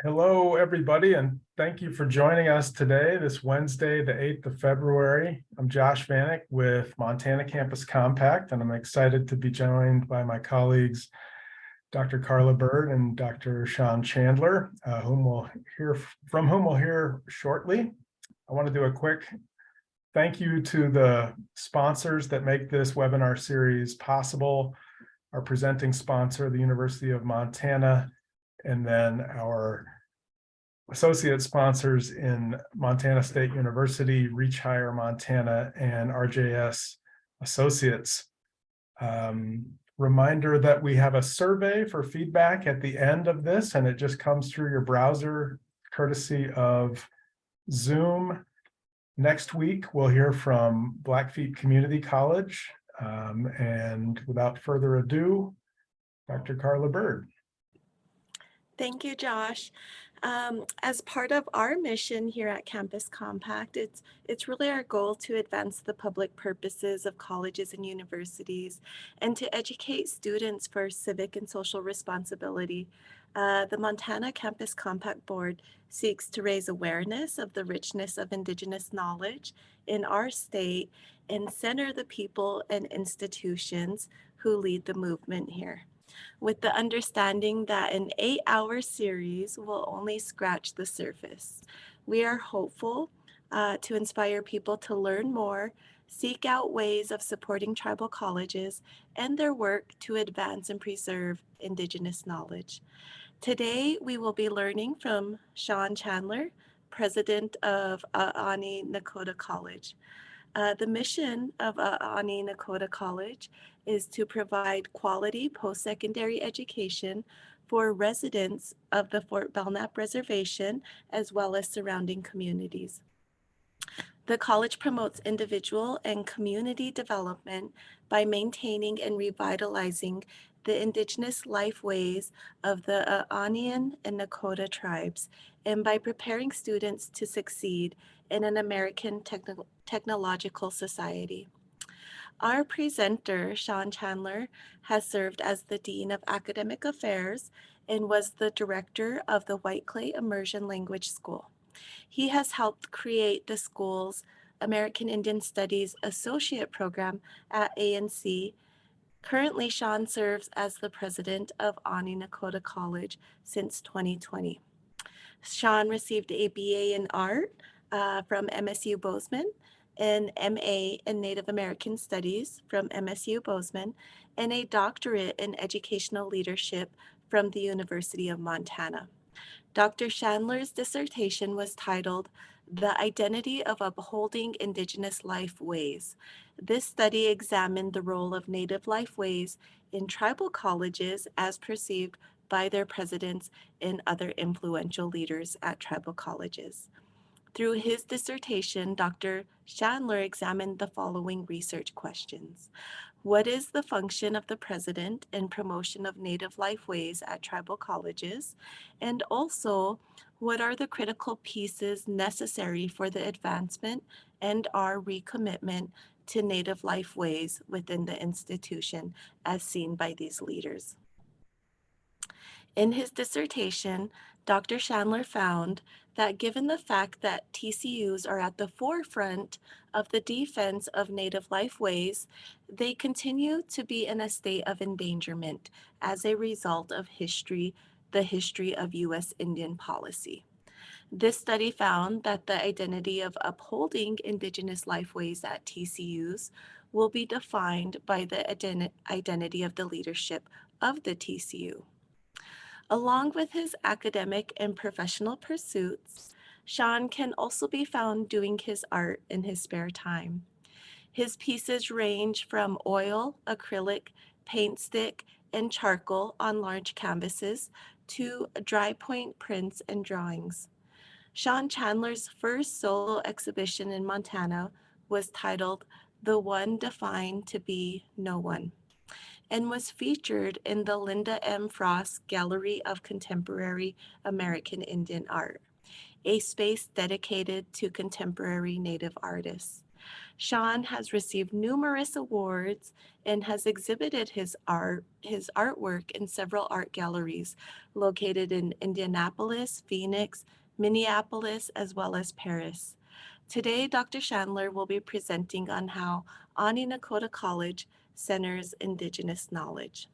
Hello, everybody, and thank you for joining us today, this Wednesday, the 8th of February. I'm Josh Vanek with Montana Campus Compact, and I'm excited to be joined by my colleagues, Dr. Carla Bird and Dr. Sean Chandler, from whom we'll hear shortly. I want to do a quick thank you to the sponsors that make this webinar series possible. Our presenting sponsor, the University of Montana, and then our associate sponsors in Montana State University, Reach Higher Montana, and RJS Associates. Reminder that we have a survey for feedback at the end of this, and it just comes through your browser courtesy of Zoom. Next week, we'll hear from Blackfeet Community College. And without further ado, Dr. Carla Bird. Thank you, Josh. As part of our mission here at Campus Compact, it's really our goal to advance the public purposes of colleges and universities and to educate students for civic and social responsibility. The Montana Campus Compact Board seeks to raise awareness of the richness of Indigenous knowledge in our state and center the people and institutions who lead the movement here, with the understanding that an 8-hour series will only scratch the surface. We are hopeful to inspire people to learn more, seek out ways of supporting tribal colleges, and their work to advance and preserve Indigenous knowledge. Today, we will be learning from Sean Chandler, president of Aaniiih Nakoda College. The mission of Aaniiih Nakoda College is to provide quality post-secondary education for residents of the Fort Belknap Reservation as well as surrounding communities. The college promotes individual and community development by maintaining and revitalizing the Indigenous lifeways of the Aaniiih and Nakoda tribes, and by preparing students to succeed in an American technological society. Our presenter, Sean Chandler, has served as the Dean of Academic Affairs and was the director of the White Clay Immersion Language School. He has helped create the school's American Indian Studies Associate Program at ANC. Currently, Sean serves as the president of Aaniiih Nakoda College since 2020. Sean received a BA in Art from MSU Bozeman, an MA in Native American Studies from MSU Bozeman, and a doctorate in Educational Leadership from the University of Montana. Dr. Chandler's dissertation was titled "The Identity of Upholding Indigenous Lifeways." This study examined the role of Native lifeways in tribal colleges as perceived by their presidents and other influential leaders at tribal colleges. Through his dissertation, Dr. Chandler examined the following research questions. What is the function of the president in promotion of Native lifeways at tribal colleges? And also, what are the critical pieces necessary for the advancement and our recommitment to Native lifeways within the institution as seen by these leaders? In his dissertation, Dr. Chandler found that given the fact that TCUs are at the forefront of the defense of Native lifeways, they continue to be in a state of endangerment as a result of the history of U.S. Indian policy. This study found that the identity of upholding Indigenous lifeways at TCUs will be defined by the identity of the leadership of the TCU. Along with his academic and professional pursuits, Sean can also be found doing his art in his spare time. His pieces range from oil, acrylic, paint stick, and charcoal on large canvases to dry point prints and drawings. Sean Chandler's first solo exhibition in Montana was titled "The One Defined to Be No One," and was featured in the Linda M. Frost Gallery of Contemporary American Indian Art, a space dedicated to contemporary Native artists. Sean has received numerous awards and has exhibited his artwork in several art galleries located in Indianapolis, Phoenix, Minneapolis, as well as Paris. Today, Dr. Chandler will be presenting on how Aaniiih Nakoda College centers Indigenous knowledge.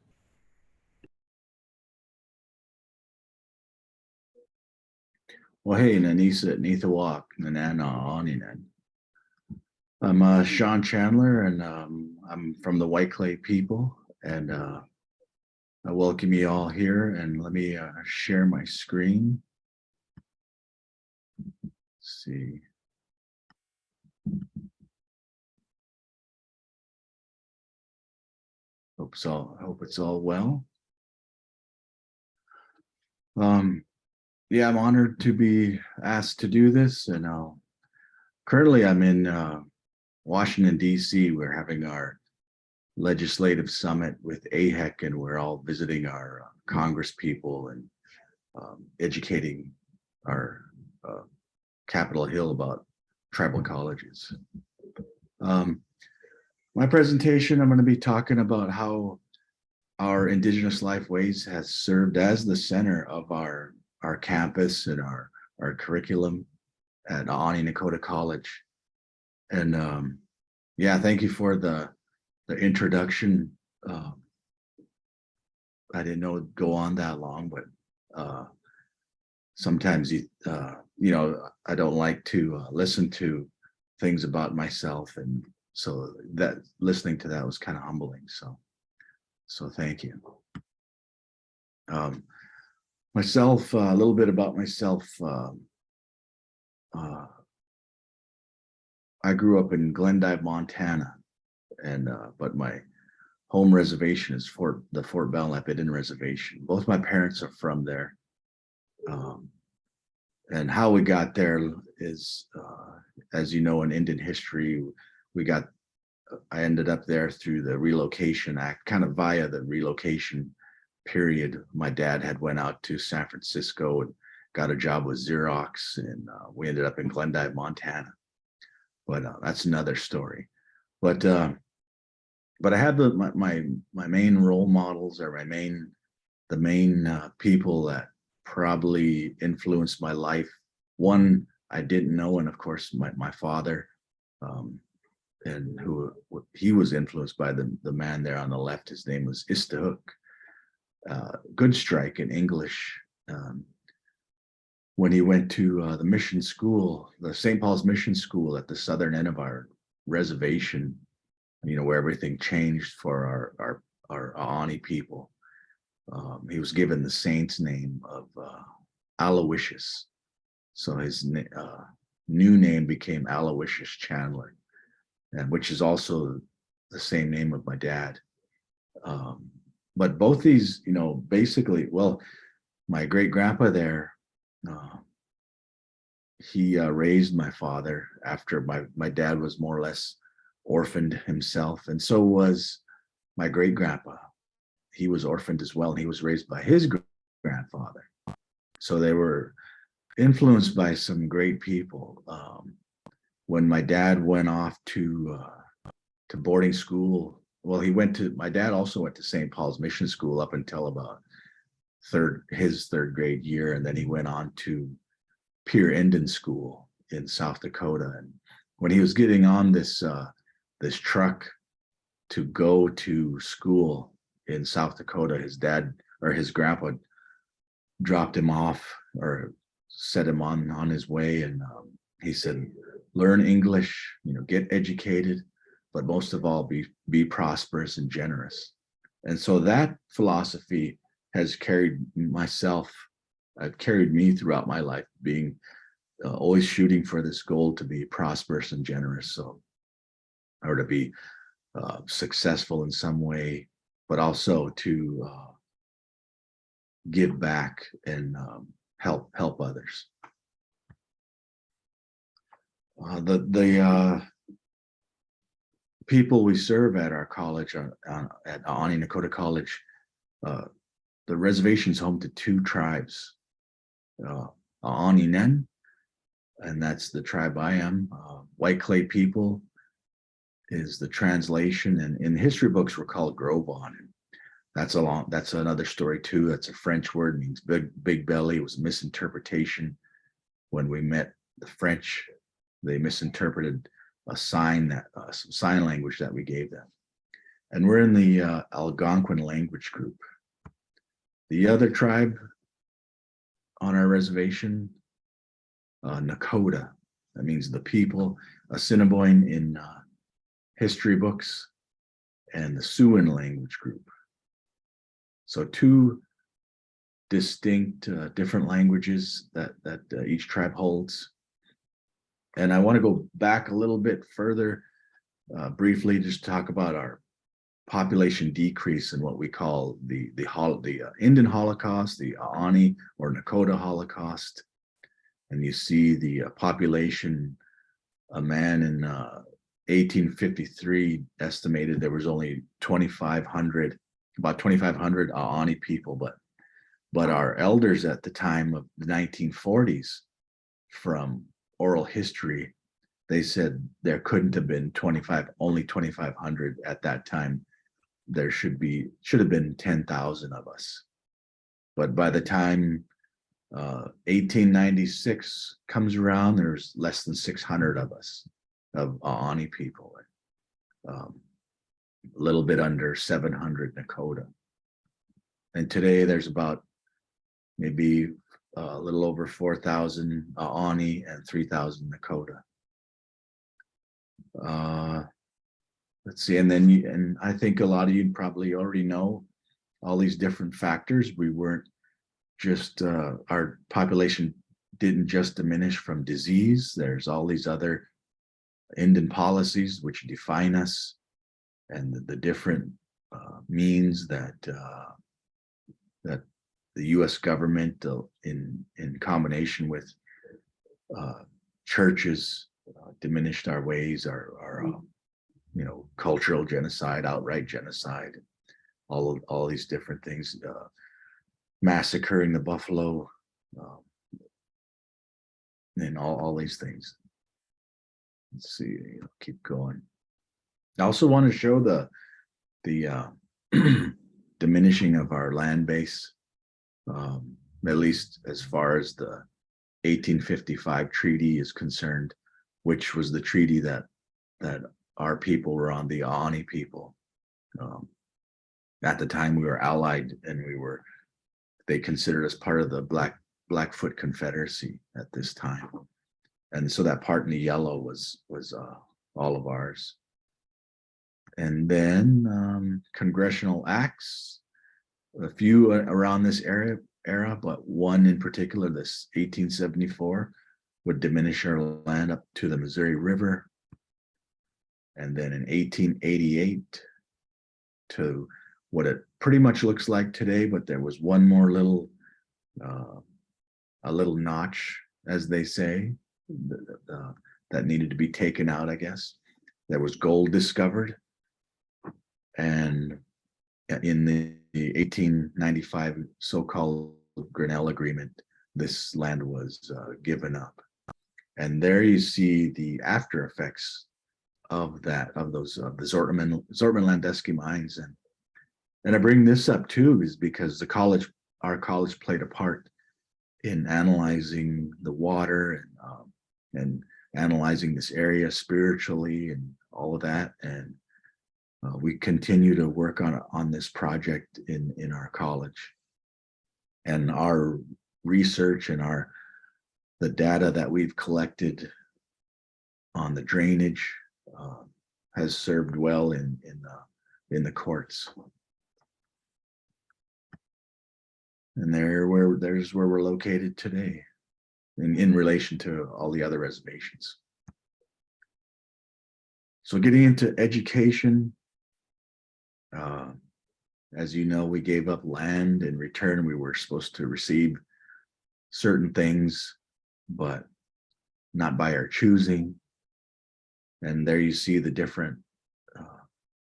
Well, hey, Nanisa, Nithawak, Nanana, Aninan. I'm Sean Chandler, and I'm from the White Clay people, and I welcome you all here. And let me share my screen. Let's see. Hope it's all well. Yeah, I'm honored to be asked to do this, and currently I'm in Washington, D.C. We're having our legislative summit with AHEC, and we're all visiting our Congress people and educating our Capitol Hill about tribal colleges. My presentation, I'm going to be talking about how our Indigenous Lifeways has served as the center of our campus and our curriculum at Aaniiih Nakoda College. And yeah, thank you for the introduction. I didn't know it'd go on that long, but sometimes you know, I don't like to listen to things about myself, and so that listening to that was kind of humbling. So thank you. Myself, a little bit about myself. I grew up in Glendive, Montana, and but my home reservation is the Fort Belknap Indian Reservation. Both my parents are from there. And how we got there is, as you know, in Indian history, I ended up there through the Relocation Act, kind of via the relocation period. My dad had went out to San Francisco and got a job with Xerox, and we ended up in Glendive, Montana. But that's another story. But I had my main role models, or the main people that probably influenced my life. One I didn't know, and of course my father, and he was influenced by the man there on the left. His name was Istahuk. Good strike in English. When he went to the mission school, the St. Paul's Mission School at the southern end of our reservation, you know, where everything changed for our Aaniiih people. He was given the saint's name of Aloysius. So his new name became Aloysius Chandler, and which is also the same name of my dad. But both these, you know, basically, well, my great grandpa there, he raised my father after my dad was more or less orphaned himself, and so was my great grandpa. He was orphaned as well, and he was raised by his grandfather. So they were influenced by some great people. When my dad went off to boarding school, well, my dad also went to St. Paul's Mission School up until about his third grade year, and then he went on to Pier Indian School in South Dakota. And when he was getting on this truck to go to school in South Dakota, his dad or his grandpa dropped him off or set him on his way, and he said, learn English, you know, get educated, but most of all be prosperous and generous. And so that philosophy has carried me throughout my life, being always shooting for this goal to be prosperous and generous, or to be successful in some way, but also to give back and help others. The people we serve at our college, at Aaniiih Nakoda College, the reservation's home to two tribes, Aaniiih, and that's the tribe I am, White Clay people, is the translation, and in history books were called Gros Ventre. That's another story too. That's a French word, means big belly. It was a misinterpretation. When we met the French, they misinterpreted a sign some sign language that we gave them. And we're in the Algonquin language group. The other tribe on our reservation, Nakoda, that means the people, Assiniboine in history books, and the Siouan language group. So two distinct different languages that each tribe holds. And I want to go back a little bit further, briefly, just talk about our population decrease in what we call the Indian Holocaust, the Aaniiih or Nakoda Holocaust. And you see the population, a man in 1853 estimated there was only 2,500, about 2,500 Aaniiih people, but our elders at the time of the 1940s, from oral history, they said there couldn't have been only 2,500 at that time. There should have been 10,000 of us. But by the time 1896 comes around, there's less than 600 of us, of Aaniiih people, a little bit under 700 Nakoda. And today there's about maybe a little over 4,000 Aaniiih and 3,000 Nakoda. Let's see, and I think a lot of you probably already know all these different factors. We weren't just, our population didn't just diminish from disease. There's all these other Indian policies which define us, and the different means that the U.S. government, in combination with churches, diminished our ways, our cultural genocide, outright genocide, all these different things, massacring the buffalo, and all these things. Let's see, keep going. I also want to show the diminishing of our land base, at least as far as the 1855 treaty is concerned, which was the treaty that our people were on, the Aaniiih people. At the time we were allied, and they considered us part of the Blackfoot Confederacy at this time. And so that part in the yellow was all of ours. And then congressional acts, a few around this era, but one in particular, this 1874, would diminish our land up to the Missouri River. And then in 1888 to what it pretty much looks like today, but there was one more little, a little notch, as they say, that needed to be taken out, I guess. There was gold discovered. And in the 1895 so-called Grinnell Agreement, this land was given up. And there you see the after effects of the Zortman-Landesky mines. And I bring this up too, is because our college played a part in analyzing the water and analyzing this area spiritually and all of that. And we continue to work on this project in our college. And our research and the data that we've collected on the drainage has served well in the courts. And there's where we're located today in relation to all the other reservations. So getting into education, as you know, we gave up land in return. We were supposed to receive certain things, but not by our choosing. And there you see the different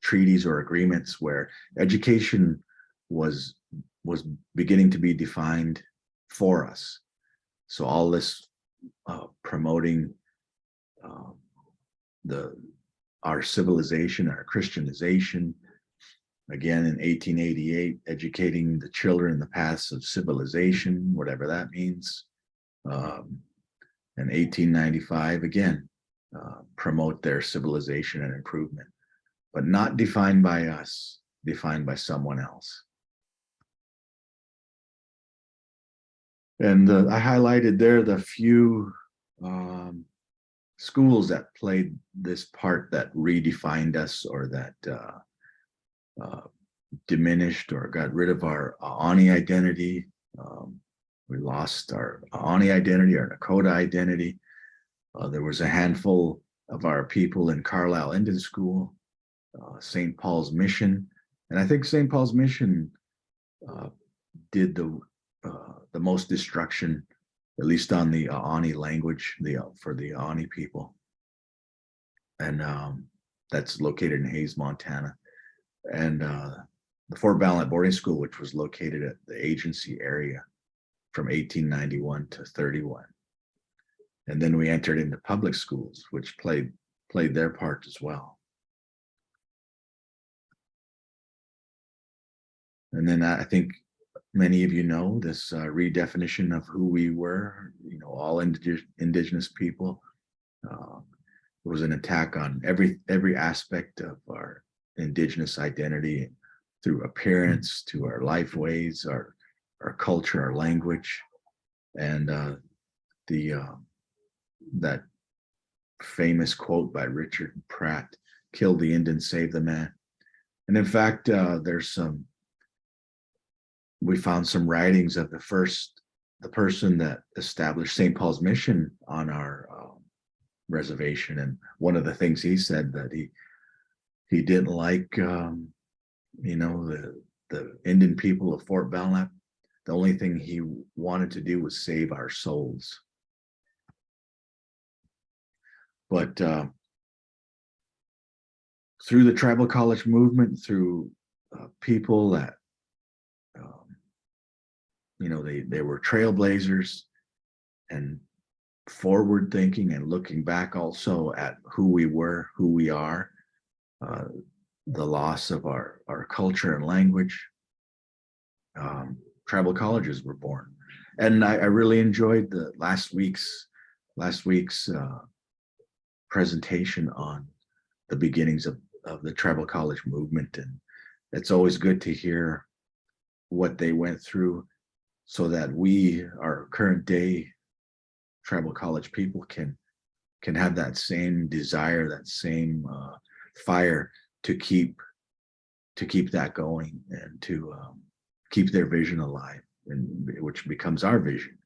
treaties or agreements where education was beginning to be defined for us. So all this promoting the our civilization, our Christianization. Again, in 1888, educating the children in the paths of civilization, whatever that means. In 1895, again, promote their civilization and improvement, but not defined by us, defined by someone else. And I highlighted there the few schools that played this part that redefined us, or that diminished or got rid of our Aaniiih identity. We lost our Aaniiih identity, our Nakoda identity. There was a handful of our people in Carlisle Indian School, St. Paul's Mission, and I think St. Paul's Mission did the most destruction, at least on the Aaniiih language, for the Aaniiih people, and that's located in Hayes, Montana, and the Fort Valent Boarding School, which was located at the agency area from 1891 to 31. And then we entered into public schools, which played their part as well. And then I think many of you know this redefinition of who we were, all Indigenous people. It was an attack on every aspect of our Indigenous identity, through appearance to our lifeways, our culture, our language, and that famous quote by Richard Pratt, "Kill the Indian, save the man." And in fact, we found some writings of the person that established St. Paul's Mission on our reservation, and one of the things he said that he didn't like, the Indian people of Fort Valent. The only thing he wanted to do was save our souls. But through the tribal college movement, through people that, they were trailblazers and forward thinking, and looking back also at who we were, who we are, the loss of our culture and language, tribal colleges were born. And I really enjoyed the last week's presentation on the beginnings of the tribal college movement. And it's always good to hear what they went through, so that we, our current day tribal college people, can have that same desire, that same fire to keep that going, and to keep their vision alive, and which becomes our vision.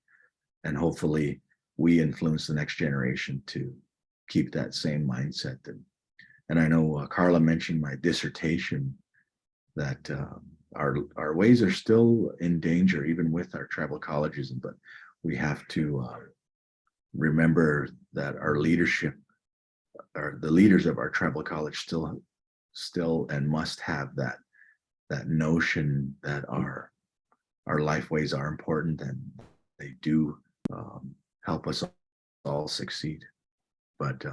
And hopefully we influence the next generation to keep that same mindset. And I know Carla mentioned my dissertation, that our ways are still in danger, even with our tribal colleges, but we have to remember that our leadership, the leaders of our tribal college still and must have that notion that our lifeways are important, and they do help us all succeed. But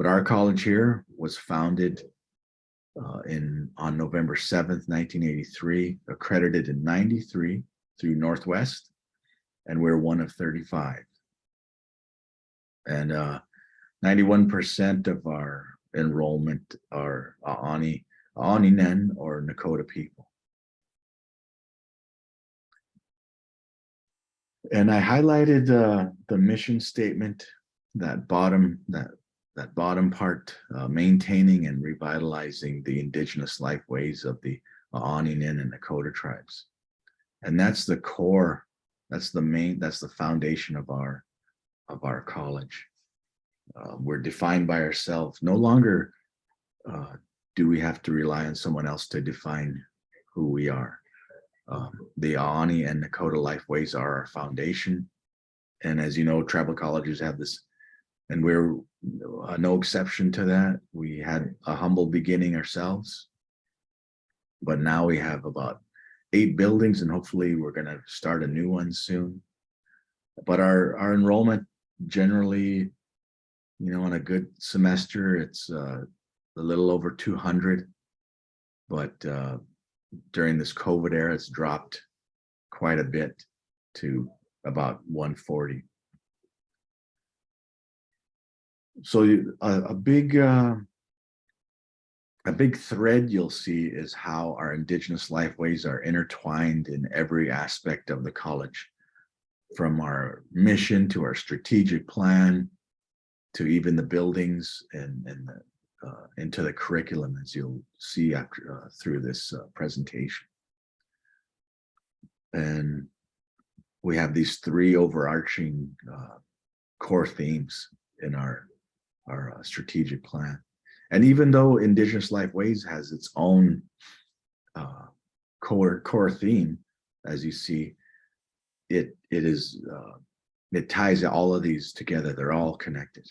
our college here was founded on November 7th, 1983, accredited in 93 through Northwest, and we're one of 35. And 91% of our enrollment are Aaniiih or Nakoda people. And I highlighted the mission statement, that bottom part, maintaining and revitalizing the Indigenous lifeways of the Aaniiih and Nakoda tribes. And that's the core, that's the foundation of our college. We're defined by ourselves. No longer do we have to rely on someone else to define who we are. The Aaniiih and Nakoda lifeways are our foundation. And as you know, tribal colleges have this, and we're no exception to that. We had a humble beginning ourselves, but now we have about 8 buildings, and hopefully we're going to start a new one soon. But our enrollment generally on a good semester, it's a little over 200, but during this COVID era, it's dropped quite a bit to about 140. So a big thread you'll see is how our Indigenous lifeways are intertwined in every aspect of the college, from our mission to our strategic plan, to even the buildings and into the curriculum, as you'll see after through this presentation. And we have these three overarching core themes in our strategic plan. And even though Indigenous Lifeways has its own core theme, as you see, it ties all of these together. They're all connected.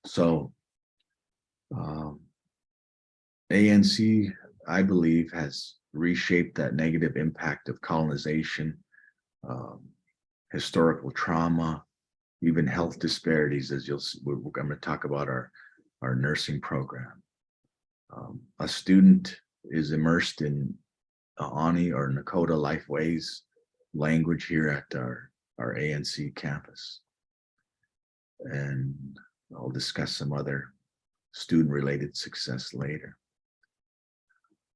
So ANC, I believe, has reshaped that negative impact of colonization, historical trauma, even health disparities, as we're going to talk about our nursing program. A student is immersed in Aaniiih or Nakoda Lifeways language here at our ANC campus. And I'll discuss some other student-related success later.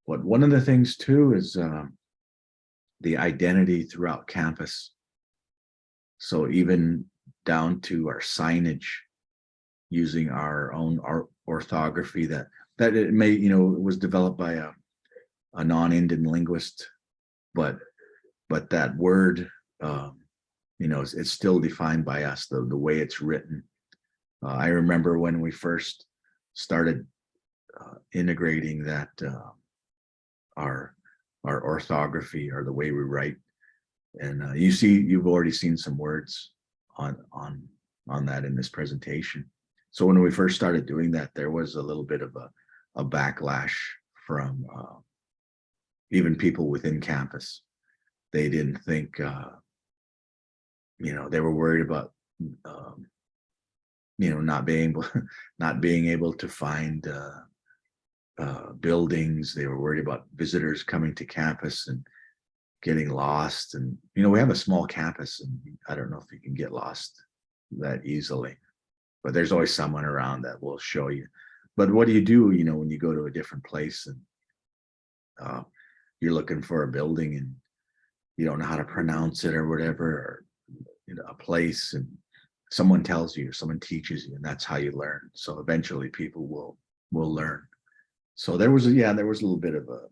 But one of the things too is the identity throughout campus. So even down to our signage, using our own orthography that it may, it was developed by a non-Indian linguist, but that word, it's still defined by us, the way it's written. I remember when we first started integrating that our orthography, or the way we write, and you've already seen some words on that in this presentation. So when we first started doing that, there was a little bit of a backlash from even people within campus. They didn't think, they were worried about not being able to find buildings. They were worried about visitors coming to campus and getting lost. And we have a small campus, and I don't know if you can get lost that easily, but there's always someone around that will show you. But what do you do, when you go to a different place and you're looking for a building and you don't know how to pronounce it or whatever, or a place, and someone tells you, or someone teaches you, and that's how you learn. So eventually people will learn. So there was a little bit of a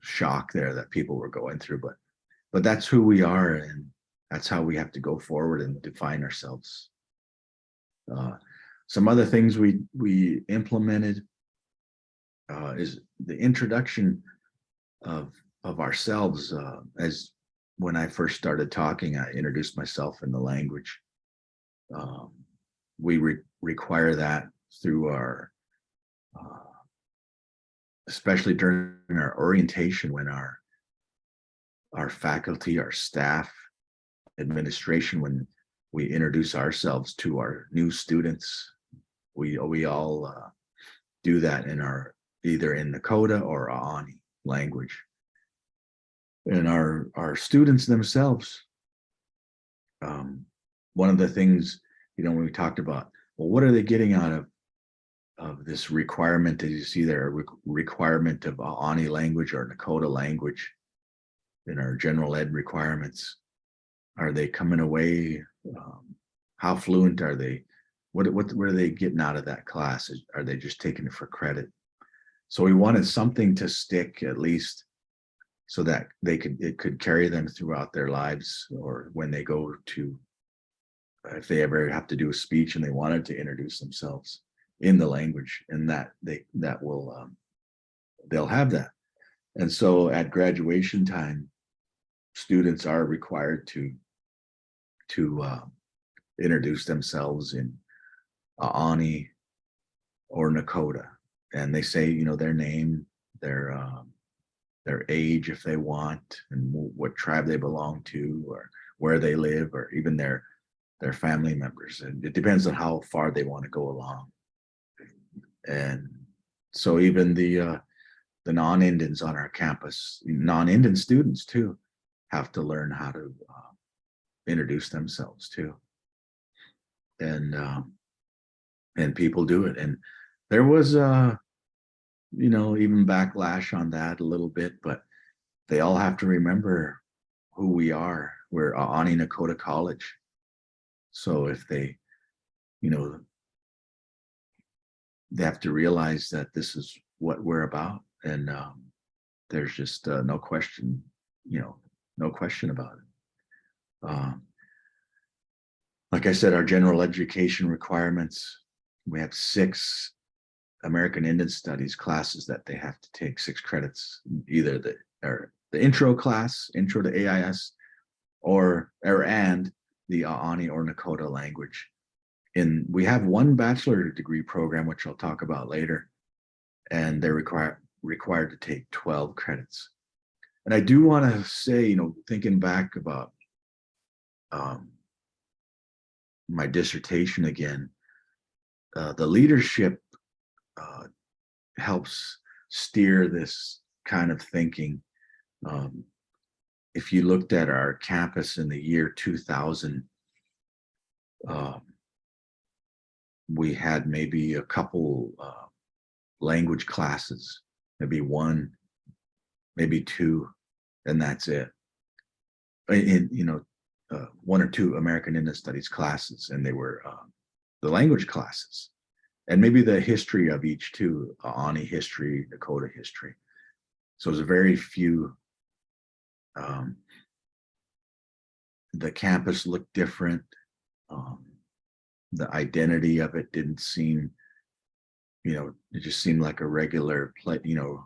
shock there that people were going through, but that's who we are, and that's how we have to go forward and define ourselves. Some other things we implemented is the introduction of ourselves. As when I first started talking, I introduced myself in the language. We require that through our especially during our orientation, when our faculty, our staff, administration, when we introduce ourselves to our new students, we all do that in either in Nakoda or Aaniiih language. And our students themselves, one of the things, when we talked about, well, what are they getting out of this requirement? As you see there, a requirement of Aaniiih language or Nakoda language in our general ed requirements. Are they coming away? How fluent are they? What are they getting out of that class? Are they just taking it for credit? So we wanted something to stick, at least, so that it could carry them throughout their lives, or when they go to, if they ever have to do a speech and they wanted to introduce themselves in the language, and that will they'll have that. And so at graduation time, students are required to introduce themselves in Aaniiih or Nakoda, and they say their name, their age if they want, and what tribe they belong to, or where they live, or even their their family members, and it depends on how far they want to go along. And so even the non-Indians on our campus, non-Indian students too, have to learn how to introduce themselves too. And people do it. And there was you know, even backlash on that a little bit, but they all have to remember who we are. We're Aaniiih Nakoda College. So if they, you know, they have to realize that this is what we're about. And there's just no question, you know, no question about it. Like I said, our general education requirements, we have 6 American Indian Studies classes that they have to take, 6 credits, either the intro class, intro to AIS, and the Aaniiih or Nakoda language. And we have 1 bachelor degree program, which I'll talk about later, and they're required to take 12 credits. And I do want to say, you know, thinking back about my dissertation again, the leadership helps steer this kind of thinking. If you looked at our campus in the year 2000, we had maybe a couple language classes, maybe 1, maybe 2, and that's it. You know, 1 or 2 American Indian Studies classes, and they were the language classes, and maybe the history of each too, Aaniiih history, Nakoda history. So it was very few. The campus looked different. The identity of it didn't seem, you know, it just seemed like a regular, you know,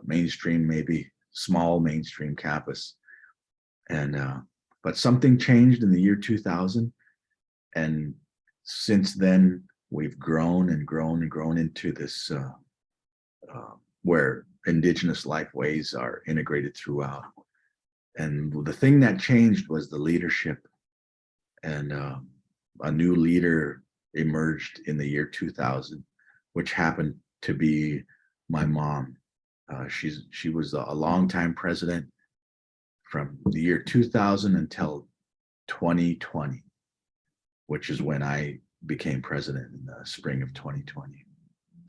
mainstream, maybe small mainstream campus. And but something changed in the year 2000, and since then we've grown and grown and grown into this where Indigenous lifeways are integrated throughout. And the thing that changed was the leadership, and a new leader emerged in the year 2000, which happened to be my mom. She was a longtime president from the year 2000 until 2020, which is when I became president in the spring of 2020,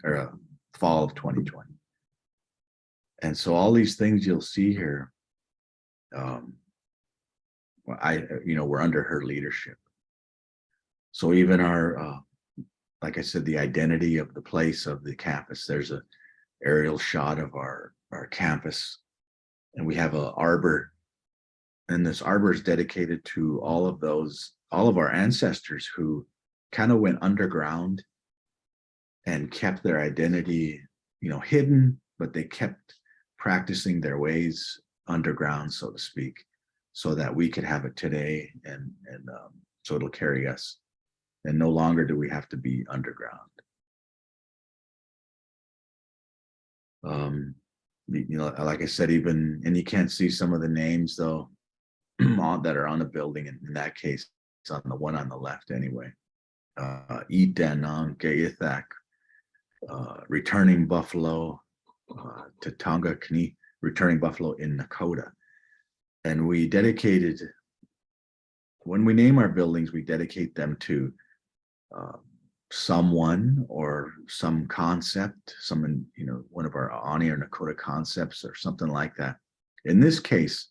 or fall of 2020. And so all these things you'll see here, you know, we're under her leadership. So even our, like I said, the identity of the place, of the campus, there's a aerial shot of our campus, and we have a arbor, and this arbor is dedicated to all of our ancestors who kind of went underground and kept their identity, you know, hidden, but they kept practicing their ways underground, so to speak, so that we could have it today, and so it'll carry us, and no longer do we have to be underground. You know, like I said, even, and you can't see some of the names though that are on the building. In that case, it's on the one on the left anyway. Ithak, returning buffalo, Tatanga Kani, returning buffalo in Nakoda. And we dedicated, when we name our buildings, we dedicate them to someone or some concept, some, you know, one of our Aaniiih or Nakoda concepts or something like that. In this case,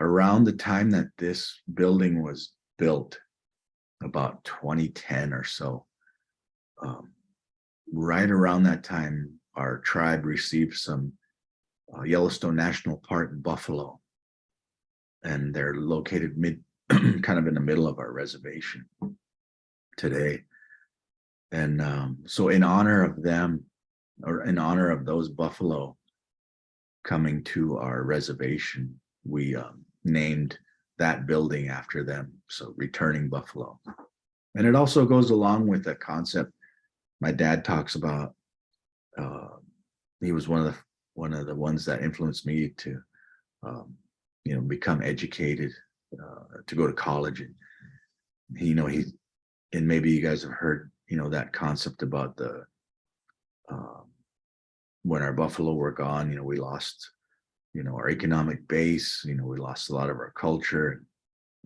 around the time that this building was built, about 2010 or so, right around that time, our tribe received some Yellowstone National Park buffalo, and they're located kind of in the middle of our reservation today. And so in honor of them, or in honor of those buffalo coming to our reservation, we named that building after them, so returning buffalo. And it also goes along with the concept my dad talks about. He was one of the ones that influenced me to you know, become educated, to go to college. and maybe you guys have heard, that concept about the, when our buffalo were gone, we lost, our economic base, we lost a lot of our culture,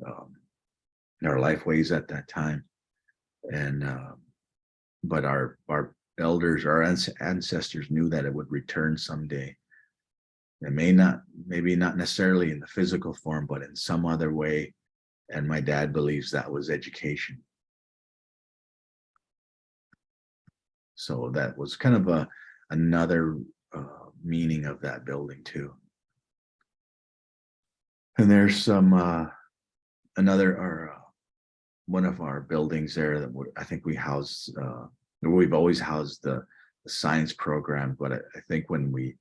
our lifeways at that time. And, but our elders, our ancestors knew that it would return someday. It maybe not necessarily in the physical form, but in some other way. And my dad believes that was education. So that was kind of another meaning of that building too. And there's some one of our buildings there that I think we house. We've always housed the science program, but I think when we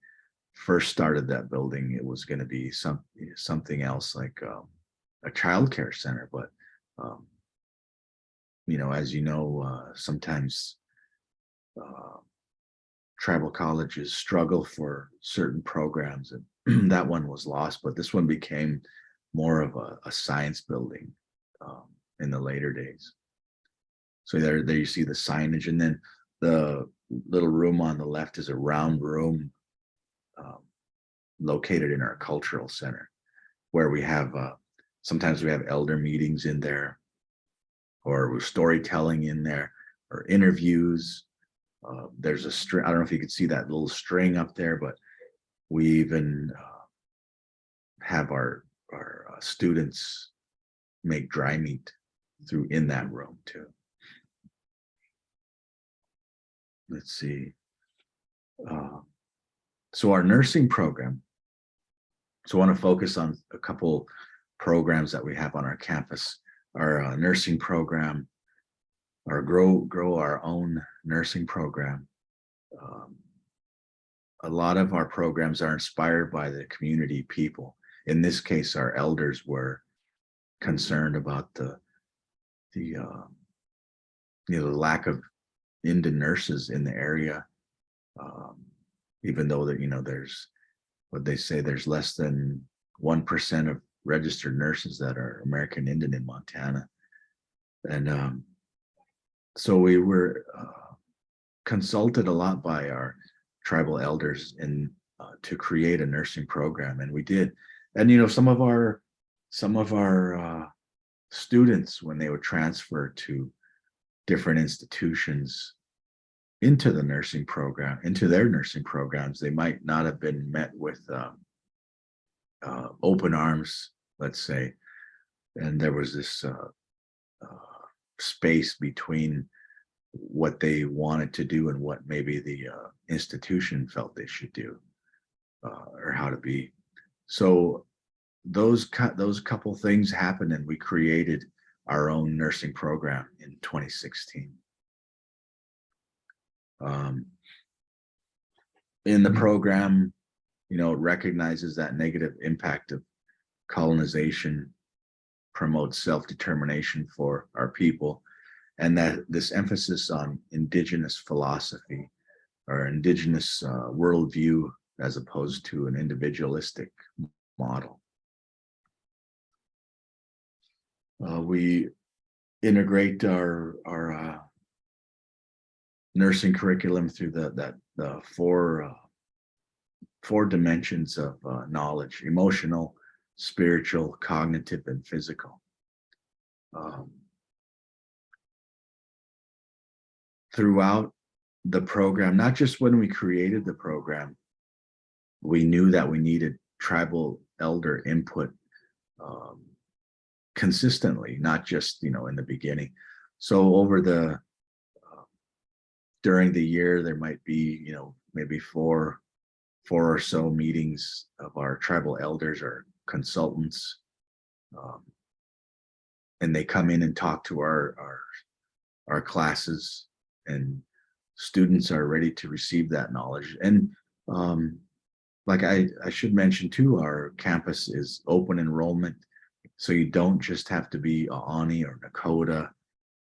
first started that building, it was going to be something else, like a childcare center. But as sometimes tribal colleges struggle for certain programs, and that one was lost. But this one became more of a science building in the later days. So there you see the signage, and then the little room on the left is a round room located in our cultural center, where we have sometimes we have elder meetings in there, or storytelling in there, or interviews. There's a string. I don't know if you can see that little string up there, but we even have our students make dry meat in that room too. Let's see. So our nursing program. So I want to focus on a couple programs that we have on our campus. Our nursing program, our grow our own nursing program. A lot of our programs are inspired by the community people. In this case, our elders were concerned about the lack of Indian nurses in the area, even though that there's what they say, there's less than 1% of registered nurses that are American Indian in Montana. And so we were consulted a lot by our tribal elders to create a nursing program, and we did. And some of our students, when they would transfer to different institutions into their nursing programs, they might not have been met with open arms, let's say. And there was this space between what they wanted to do and what maybe the institution felt they should do, or how to be. So those couple things happened, and we created our own nursing program in 2016. In the program, it recognizes that negative impact of colonization, promotes self-determination for our people, and that this emphasis on Indigenous philosophy or Indigenous worldview as opposed to an individualistic model. We integrate our nursing curriculum through the four dimensions of knowledge: emotional, spiritual, cognitive, and physical. Throughout the program, not just when we created the program, we knew that we needed tribal elder input consistently, not just in the beginning. So over during the year, there might be maybe four or so meetings of our tribal elders or consultants, and they come in and talk to our classes, and students are ready to receive that knowledge. And like I should mention too, our campus is open enrollment, so you don't just have to be Aaniiih or Nakoda.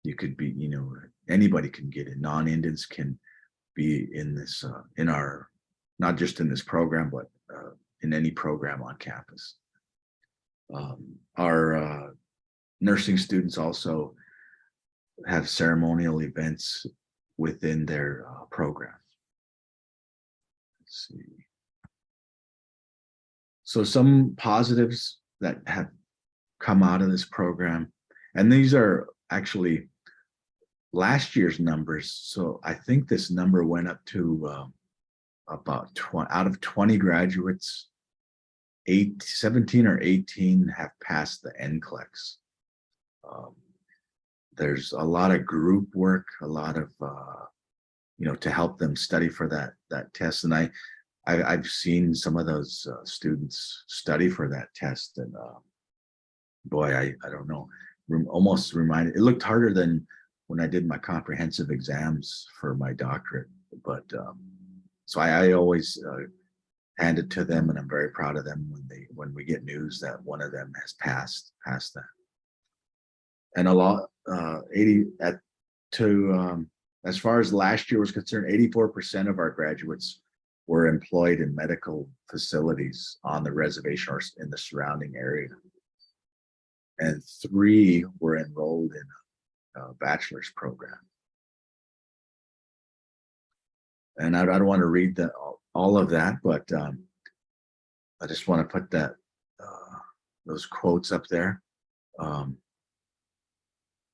You could be, anybody can get in. Non-Indians can be in this, not just in this program, but in any program on campus. Our nursing students also have ceremonial events within their program. Let's see. So some positives that have come out of this program, and these are actually last year's numbers. So I think this number went up to about 20 out of 20 graduates, 17 or 18 have passed the NCLEX. There's a lot of group work, a lot of to help them study for that test, and I've seen some of those students study for that test, and boy, I don't know, almost reminded, it looked harder than when I did my comprehensive exams for my doctorate, but so I always hand it to them, and I'm very proud of them when we get news that one of them has passed that. And a lot, as far as last year was concerned, 84% of our graduates were employed in medical facilities on the reservation or in the surrounding area. And 3 were enrolled in a bachelor's program. And I don't want to read all of that, but I just want to put those quotes up there.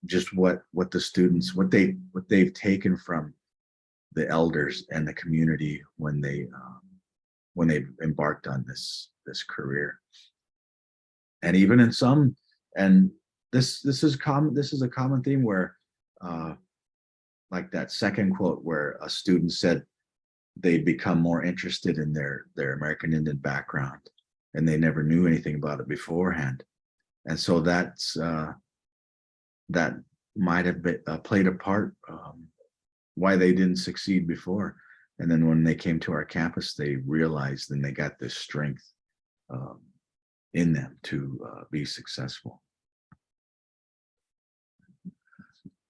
Just what the students, what they've taken from the elders and the community when they've embarked on this career. And even in some, and this is a common theme where like that second quote where a student said they'd become more interested in their American Indian background and they never knew anything about it beforehand. And so that's that might have played a part why they didn't succeed before. And then when they came to our campus, they realized and they got this strength in them to be successful.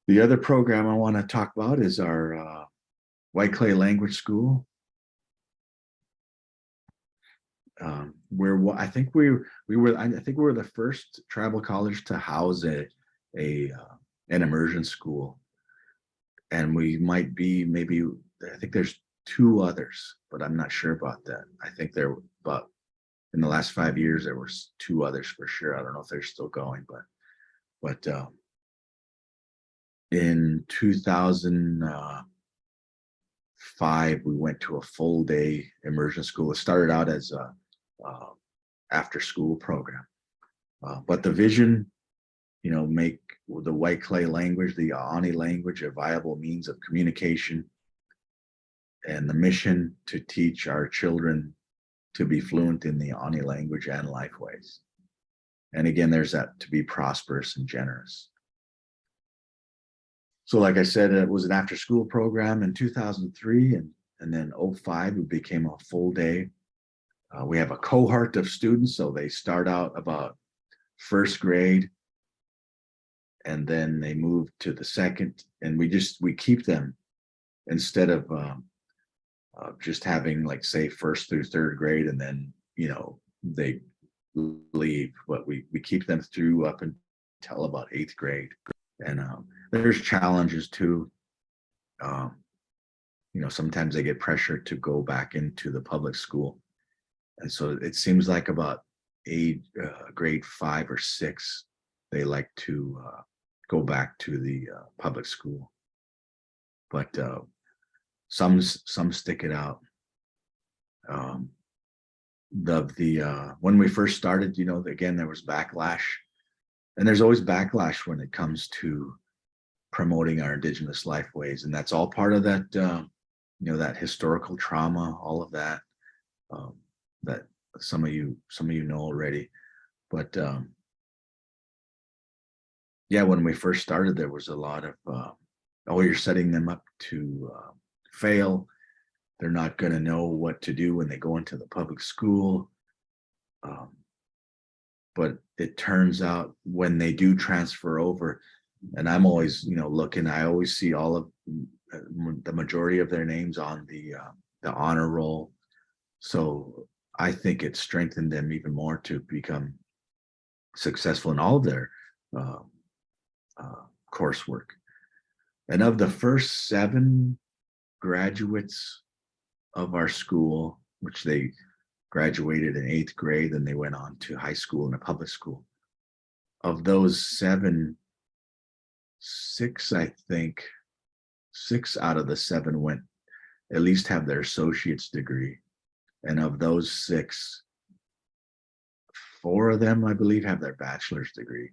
The other program I want to talk about is our White Clay Language School. I think we were the first tribal college to house an immersion school, and we might be I think there's 2 others, but I'm not sure about that. I think but in the last 5 years there was 2 others for sure. I don't know if they're still going, but in 2005 we went to a full day immersion school. It started out as a after school program, but the vision, make the White Clay language, the Aaniiih language, a viable means of communication, and the mission to teach our children to be fluent in the Aaniiih language and lifeways. And again, there's that to be prosperous and generous. So like I said, it was an after school program in 2003, and then 2005 it became a full day. We have a cohort of students, so they start out about 1st grade, and then they move to the 2nd, and we keep them instead of just having, like, say 1st through 3rd grade and then they leave, but we keep them through up until about 8th grade. And there's challenges too. Sometimes they get pressured to go back into the public school, and so it seems like about grade 5 or 6 they like to go back to the public school, but some stick it out. When we first started, again, there was backlash, and there's always backlash when it comes to promoting our Indigenous lifeways, and that's all part of that that historical trauma, all of that that some of you know already. But yeah, when we first started, there was a lot of you're setting them up to fail. They're not going to know what to do when they go into the public school. But it turns out when they do transfer over, and I'm always looking, I always see all of the majority of their names on the honor roll. So I think it strengthened them even more to become successful in all of their coursework. And of the first 7 graduates of our school, which they graduated in 8th grade, then they went on to high school and a public school. Of those 7, 6, I think, 6 out of the 7 went at least have their associate's degree. And of those 6, 4 of them, I believe, have their bachelor's degree.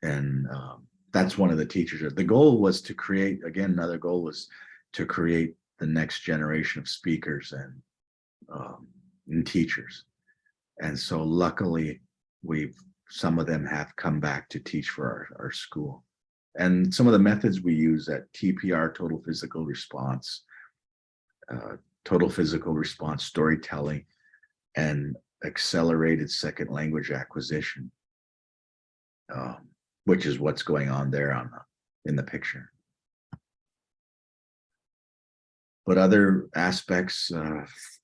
And that's one of the teachers. The goal was to create, again, another goal was to create the next generation of speakers and teachers. And so luckily, some of them have come back to teach for our school. And some of the methods we use at TPR, total physical response storytelling, and accelerated second language acquisition, which is what's going on there in the picture. But other aspects,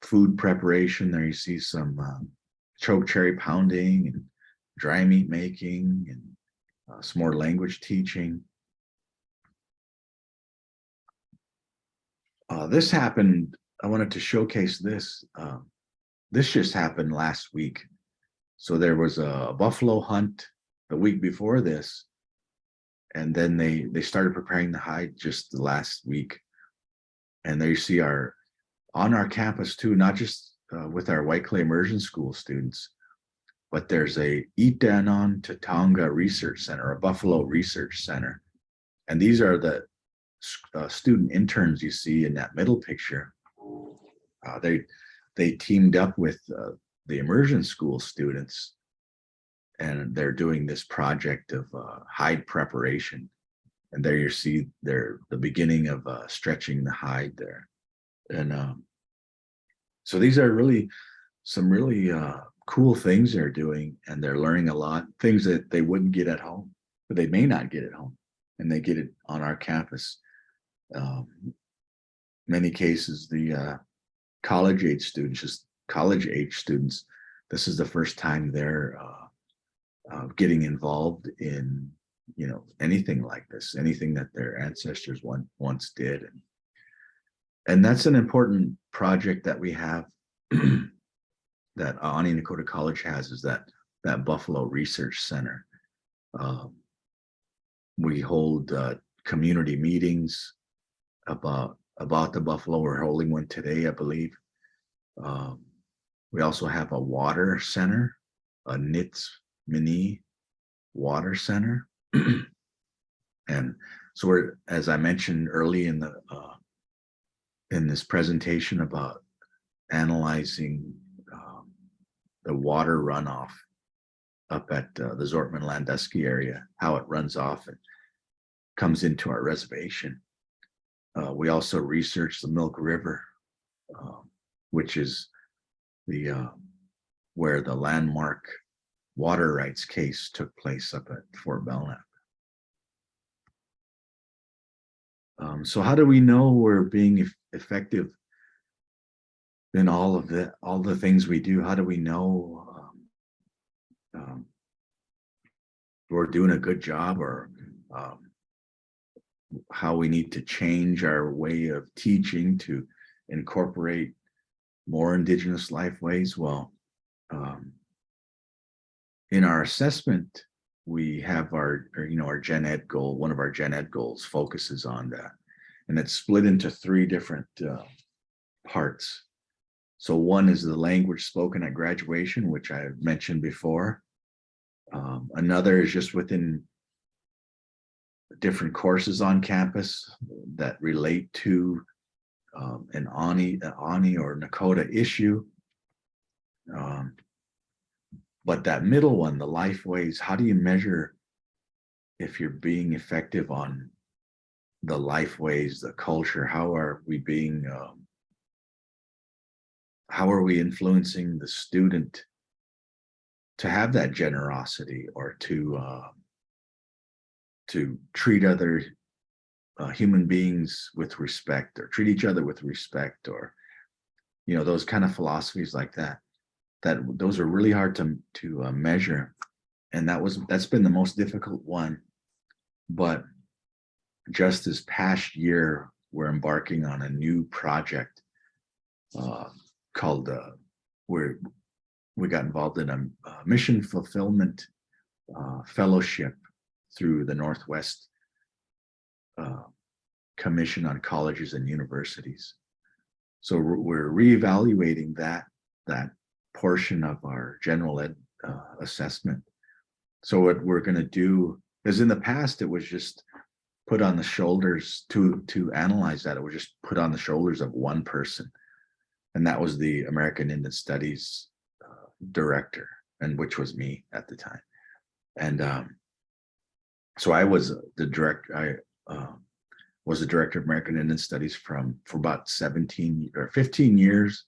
food preparation, there you see some choke cherry pounding and dry meat making and some more language teaching. This happened, I wanted to showcase this. This just happened last week. So there was a buffalo hunt the week before this, and then they started preparing the hide just the last week. And there you see on our campus too, not just with our White Clay Immersion School students, but there's a Itanon Tatonga Research Center, a Buffalo Research Center. And these are the student interns you see in that middle picture. They teamed up with the immersion school students, and they're doing this project of hide preparation. And there you see the beginning of stretching the hide there. And so these are some really cool things they're doing, and they're learning a lot, things that they wouldn't get at home, but they may not get at home, and they get it on our campus. Many cases, the college age students, this is the first time they're getting involved in anything like this, anything that their ancestors once did. And that's an important project that we have, that Aaniiih Nakoda College has, is that Buffalo Research Center. We hold community meetings about the buffalo. We're holding one today, I believe. We also have a water center, a Nits Mini water center. And so we're, as I mentioned early in this presentation, about analyzing the water runoff up at the Zortman-Landusky area, how it runs off and comes into our reservation. We also research the Milk River, which is where the landmark water rights case took place up at Fort Belknap. So how do we know we're being effective in all the things we do? How do we know we're doing a good job, or how we need to change our way of teaching to incorporate more Indigenous lifeways? Well, in our assessment, we have our Gen Ed goal. One of our Gen Ed goals focuses on that, and it's split into 3 different parts. So one is the language spoken at graduation, which I mentioned before. Another is just within different courses on campus that relate to an Aaniiih or Nakoda issue. But that middle one, the lifeways, how do you measure if you're being effective on the lifeways, the culture? How are we being, how are we influencing the student to have that generosity, or to treat other human beings with respect, or treat each other with respect, or those kind of philosophies like that. Those are really hard to measure, and that's been the most difficult one. But just this past year, we're embarking on a new project called we got involved in a mission fulfillment fellowship through the Northwest Commission on Colleges and Universities. So we're reevaluating that portion of our general ed assessment. So what we're going to do is, in the past, it was just put on the shoulders to analyze that. It was just put on the shoulders of one person, and that was the American Indian Studies director, and which was me at the time. And so I was the director. I was the director of American Indian Studies for about 17 or 15 years.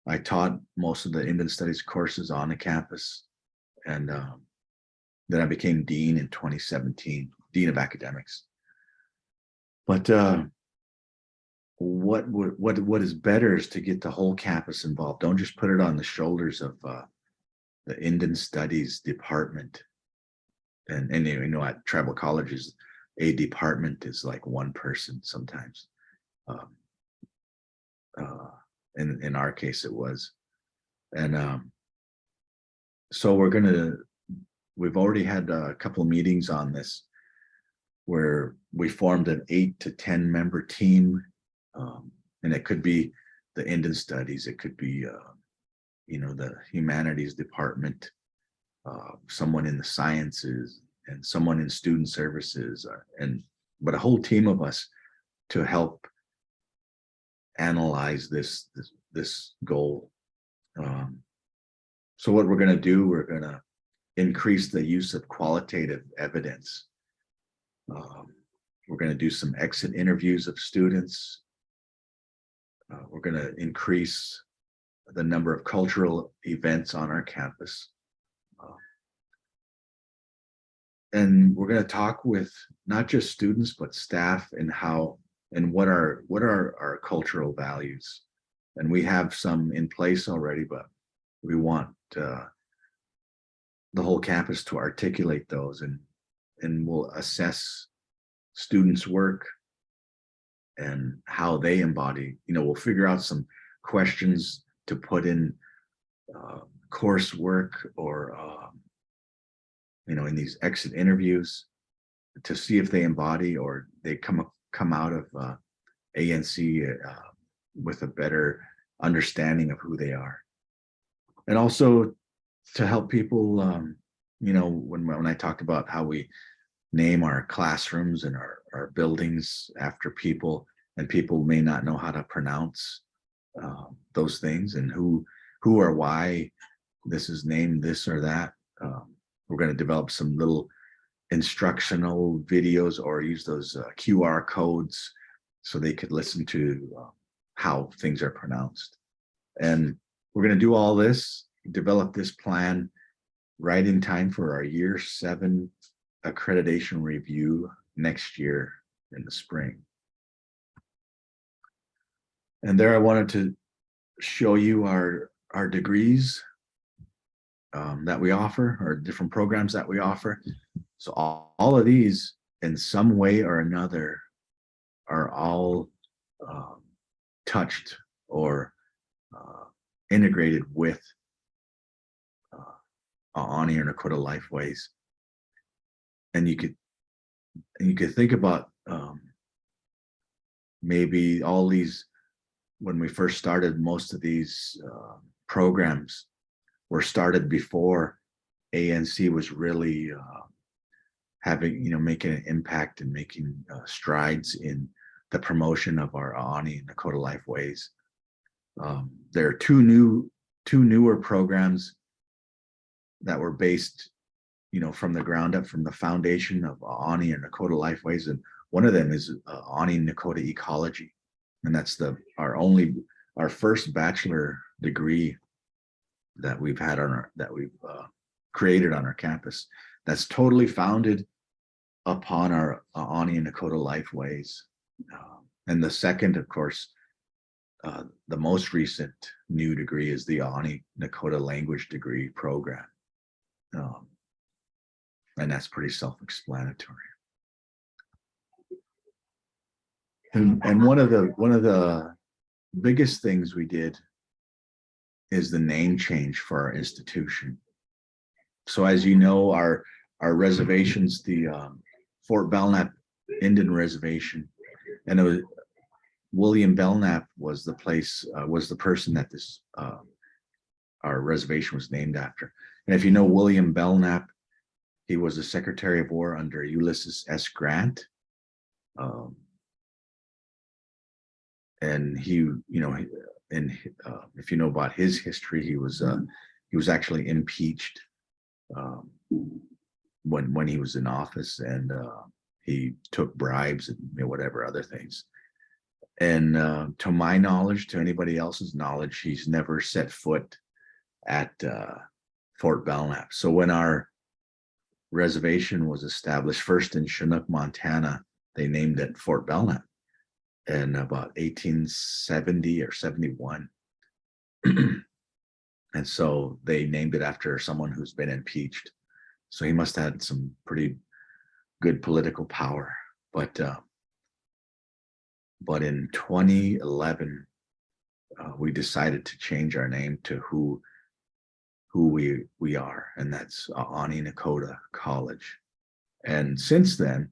I taught most of the Indian Studies courses on the campus, and then I became dean in 2017, dean of academics. But what is better is to get the whole campus involved. Don't just put it on the shoulders of the Indian Studies department. And you know, at tribal colleges, a department is like one person sometimes. In our case, it was. And so we've already had a couple of meetings on this, where we formed an 8 to 10 member team, and it could be the Indian Studies, it could be you know, the humanities department, someone in the sciences, and someone in student services, but a whole team of us to help analyze this goal. So what we're going to do, we're going to increase the use of qualitative evidence. We're going to do some exit interviews of students. We're going to increase the number of cultural events on our campus. And we're going to talk with not just students, but staff, and what are our cultural values. And we have some in place already, but we want the whole campus to articulate those, and we'll assess students' work and how they embody. You know, we'll figure out some questions to put in coursework, or you know, in these exit interviews, to see if they embody, or they come out of ANC with a better understanding of who they are. And also to help people, you know, when I talked about how we name our classrooms and our buildings after people, and people may not know how to pronounce those things, and who or why this is named this or that. We're going to develop some little instructional videos, or use those QR codes so they could listen to how things are pronounced. And we're going to do all this, develop this plan right in time for our year 7 accreditation review next year in the spring. And there I wanted to show you our degrees that we offer, or different programs that we offer. So all of these, in some way or another, are all touched or integrated with Aaniiih and Nakoda lifeways. And you could think about maybe all these, when we first started, most of these programs were started before ANC was really having, you know, making an impact and making strides in the promotion of our Aaniiih and Nakoda lifeways. There are two newer programs that were based, you know, from the ground up, from the foundation of Aaniiih and Nakoda lifeways, and one of them is Aaniiih and Nakoda ecology, and that's our first bachelor degree that we've had created on our campus. That's totally founded upon our Aaniiih and Nakoda lifeways. And the second, of course, the most recent new degree is the Aaniiih Nakoda language degree program. And that's pretty self-explanatory. And one of the biggest things we did is the name change for our institution. So as you know, our reservations, the Fort Belknap Indian Reservation, and it was William Belknap was the place, was the person that this our reservation was named after. And if you know William Belknap, he was the Secretary of War under Ulysses S. Grant. And he, you know, and if you know about his history, he was actually impeached when he was in office, and he took bribes and whatever other things. And to my knowledge, to anybody else's knowledge, he's never set foot at Fort Belknap. So when our reservation was established, first in Chinook, Montana, they named it Fort Belknap in about 1870 or 71. And so they named it after someone who's been impeached. So he must have had some pretty good political power. But in 2011, we decided to change our name to who we are, and that's Aaniiih Nakoda College. And since then,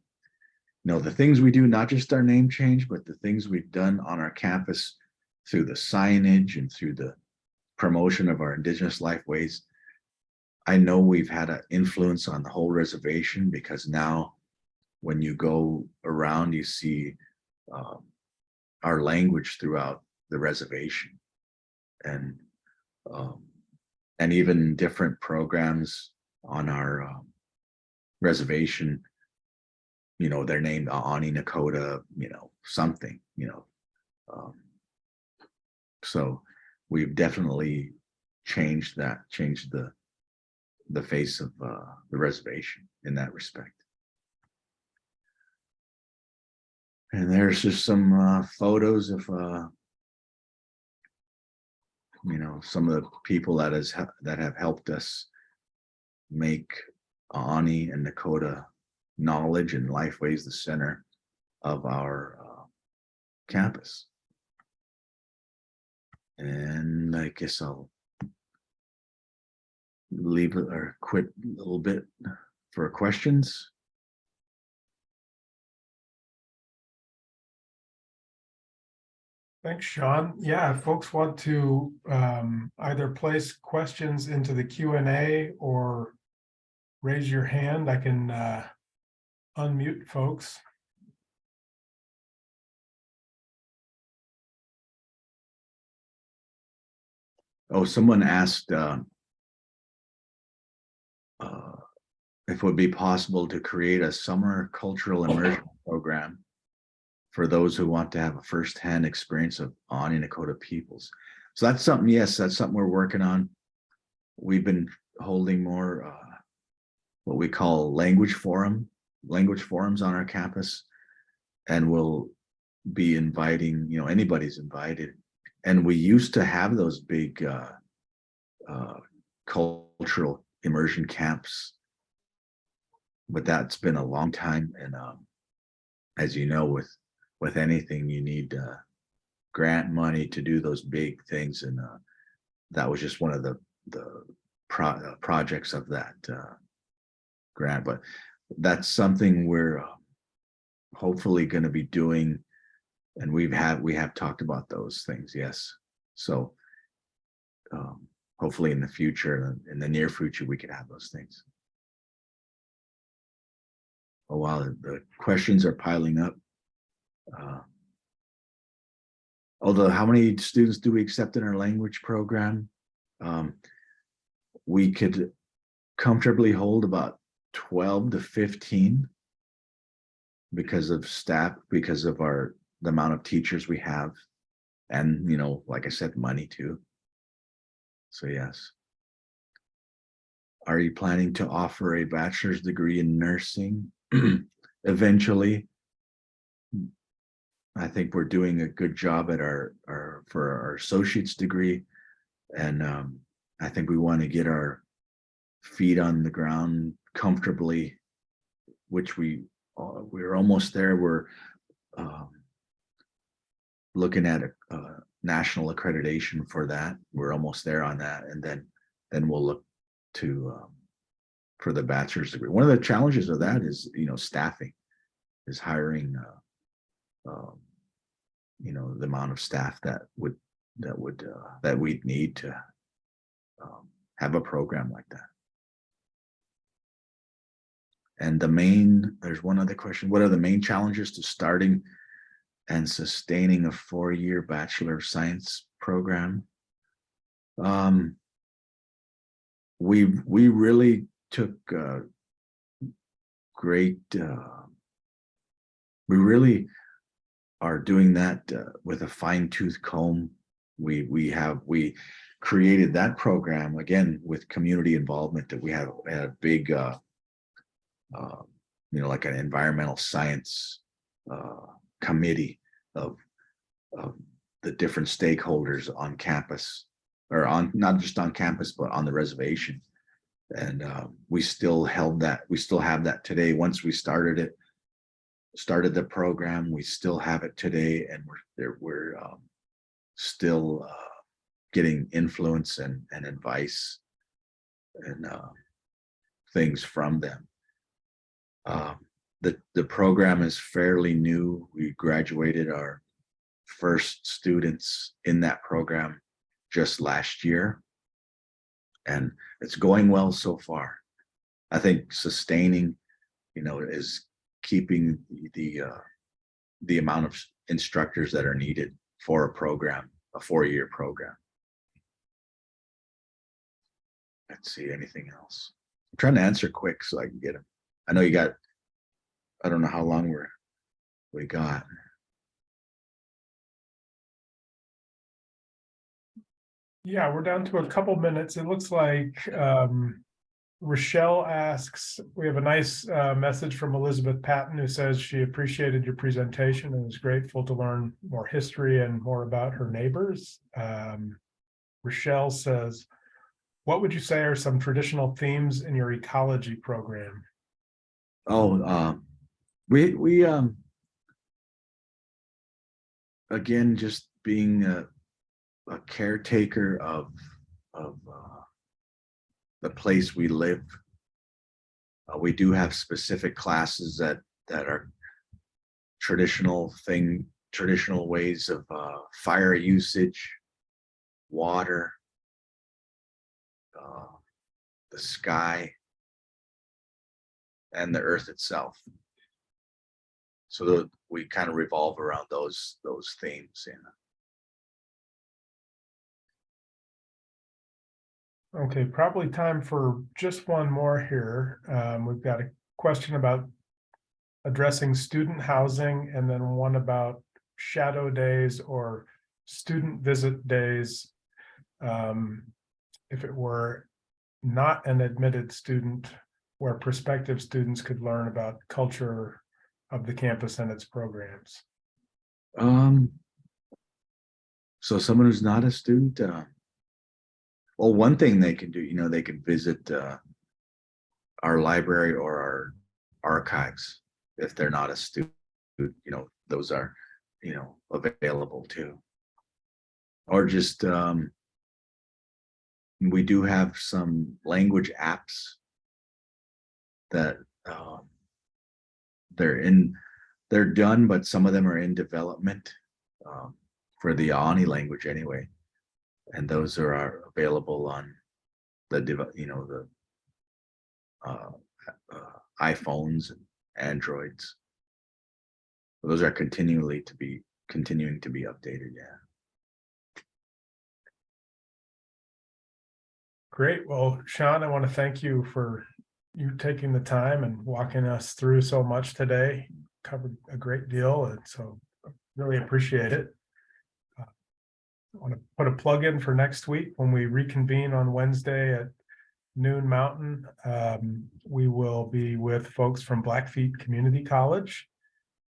you know, the things we do, not just our name change, but the things we've done on our campus through the signage and through the promotion of our Indigenous lifeways, I know we've had an influence on the whole reservation, because now when you go around, you see our language throughout the reservation, and even different programs on our reservation, you know, they're named Aaniiih Nakoda, you know, something, you know. So we've definitely changed the face of the reservation in that respect. And there's just some photos of you know, some of the people that have helped us make Aaniiih and Nakoda knowledge and lifeways the center of our campus. And I guess I'll leave it or quit a little bit for questions. Thanks, Sean. Yeah, if folks want to either place questions into the Q&A or raise your hand, I can unmute folks. Oh, someone asked if it would be possible to create a summer cultural immersion program for those who want to have a firsthand experience of Aaniiih Nakoda peoples. So that's something, yes, that's something we're working on. We've been holding more what we call language forums on our campus, and we'll be inviting, you know, anybody's invited. And we used to have those big cultural immersion camps, but that's been a long time. And as you know, with anything, you need grant money to do those big things, and that was just one of the projects of that grant. But that's something we're hopefully going to be doing, and we have talked about those things, yes. So hopefully in the future, in the near future, we could have those things. Oh wow, the questions are piling up. Although, how many students do we accept in our language program? We could comfortably hold about 12 to 15 because of staff, because of the amount of teachers we have, and, you know, like I said, money too. So yes. Are you planning to offer a bachelor's degree in nursing eventually? I think we're doing a good job at for our associate's degree, and I think we want to get our feet on the ground comfortably, which we're almost there. We're looking at a national accreditation for that. We're almost there on that, and then we'll look to for the bachelor's degree. One of the challenges of that is, staffing, is hiring, the amount of staff that we'd need to have a program like that. And there's one other question. What are the main challenges to starting and sustaining a 4-year Bachelor of Science program? We really took great, we really are doing that with a fine-tooth comb. We created that program again with community involvement, that we had a big like an environmental science committee of the different stakeholders on campus, or on not just on campus but on the reservation. And we still have that today. Once we started the program, we still have it today, and we're still getting influence and advice and things from them. The program is fairly new. We graduated our first students in that program just last year, and it's going well so far. I think sustaining, is keeping the amount of instructors that are needed for a program, a 4-year program. Let's see, anything else? I'm trying to answer quick so I can get them. I know you got, I don't know how long we got. Yeah, we're down to a couple minutes. It looks like Rochelle asks, we have a nice message from Elizabeth Patton, who says she appreciated your presentation and is grateful to learn more history and more about her neighbors. Rochelle says, what would you say are some traditional themes in your ecology program? We again, just being a caretaker of the place we live. We do have specific classes that are traditional ways of fire usage, water, the sky, and the earth itself. So we kind of revolve around those themes. Okay, probably time for just one more here. We've got a question about addressing student housing, and then one about shadow days or student visit days. If it were not an admitted student, where prospective students could learn about culture of the campus and its programs. So someone who's not a student, well, one thing they can do, they can visit our library or our archives if they're not a student. Those are, available too. Or just, we do have some language apps that they're done, but some of them are in development for the Aaniiih language anyway. And those are available on the iPhones and Androids. Those are continuing to be updated. Yeah. Great. Well, Sean, I want to thank you for you taking the time and walking us through so much today. Covered a great deal, and so really appreciate it. I want to put a plug in for next week when we reconvene on Wednesday at noon Mountain. We will be with folks from Blackfeet Community College,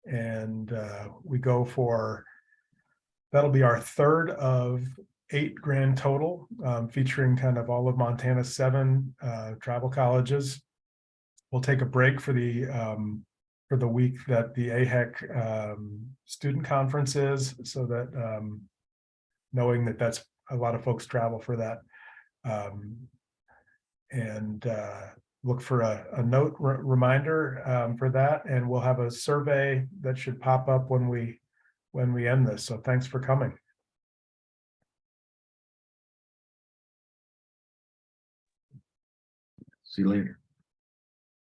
and that'll be our third of 8 grand total, featuring kind of all of Montana's 7 tribal colleges. We'll take a break for the for the week that the AHEC student conference is, so that knowing that that's a lot of folks travel for that. And look for a note reminder for that, and we'll have a survey that should pop up when we end this. So thanks for coming. See you later.